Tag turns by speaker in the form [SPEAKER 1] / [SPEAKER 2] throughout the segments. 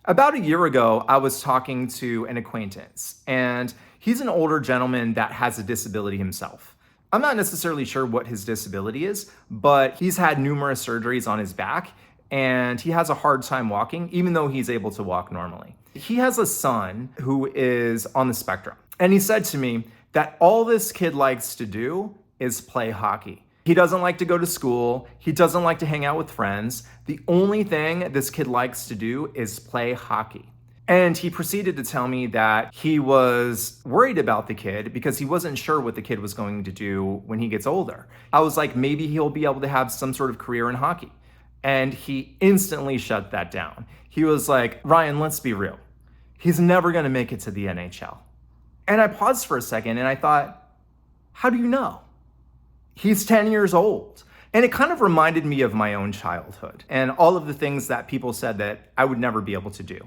[SPEAKER 1] About a year ago, I was talking to an acquaintance, and he's an older gentleman that has a disability himself. I'm not necessarily sure what his disability is, but he's had numerous surgeries on his back, and he has a hard time walking, even though he's able to walk normally. He has a son who is on the spectrum, and he said to me that all this kid likes to do is play hockey. He doesn't like to go to school. He doesn't like to hang out with friends. The only thing this kid likes to do is play hockey. And he proceeded to tell me that he was worried about the kid because he wasn't sure what the kid was going to do when he gets older. I was like, maybe he'll be able to have some sort of career in hockey. And he instantly shut that down. He was like, Ryan, let's be real. He's never going to make it to the NHL. And I paused for a second and I thought, how do you know? He's 10 years old. And it kind of reminded me of my own childhood and all of the things that people said that I would never be able to do.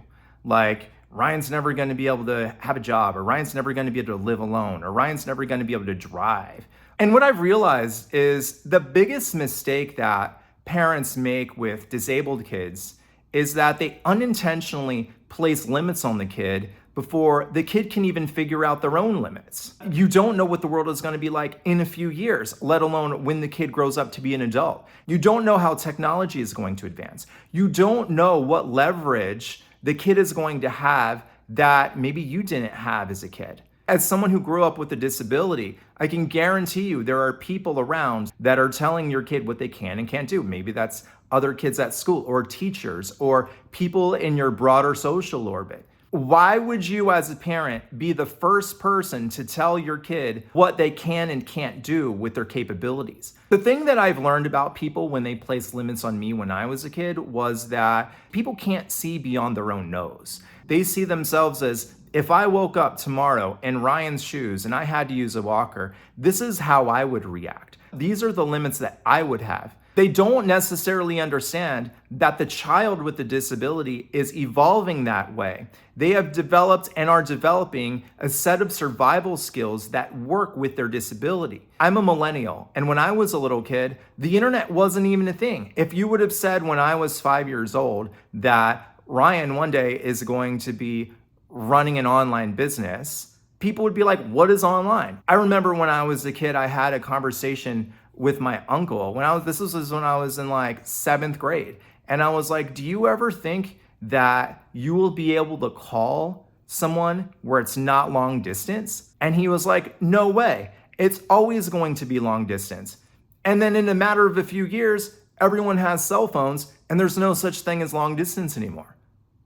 [SPEAKER 1] Like, Ryan's never going to be able to have a job, or Ryan's never going to be able to live alone, or Ryan's never going to be able to drive. And what I've realized is the biggest mistake that parents make with disabled kids is that they unintentionally place limits on the kid before the kid can even figure out their own limits. You don't know what the world is going to be like in a few years, let alone when the kid grows up to be an adult. You don't know how technology is going to advance. You don't know what leverage the kid is going to have that maybe you didn't have as a kid. As someone who grew up with a disability, I can guarantee you there are people around that are telling your kid what they can and can't do. Maybe that's other kids at school or teachers or people in your broader social orbit. Why would you as a parent be the first person to tell your kid what they can and can't do with their capabilities? The thing that I've learned about people when they place limits on me when I was a kid was that people can't see beyond their own nose. They see themselves as, if I woke up tomorrow in Ryan's shoes and I had to use a walker, this is how I would react. These are the limits that I would have. They don't necessarily understand that the child with the disability is evolving that way. They have developed and are developing a set of survival skills that work with their disability. I'm a millennial, and when I was a little kid, the internet wasn't even a thing. If you would have said when I was 5 years old that Ryan one day is going to be running an online business, people would be like, what is online? I remember when I was a kid, I had a conversation with my uncle this was when I was in like 7th grade. And I was like, do you ever think that you will be able to call someone where it's not long distance? And he was like, no way. It's always going to be long distance. And then in a matter of a few years, everyone has cell phones and there's no such thing as long distance anymore.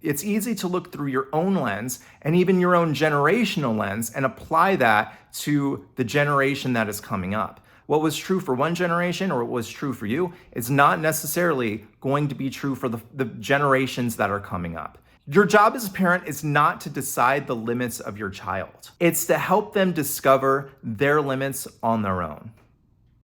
[SPEAKER 1] It's easy to look through your own lens and even your own generational lens and apply that to the generation that is coming up. What was true for one generation or what was true for you is not necessarily going to be true for the generations that are coming up. Your job as a parent is not to decide the limits of your child. It's to help them discover their limits on their own.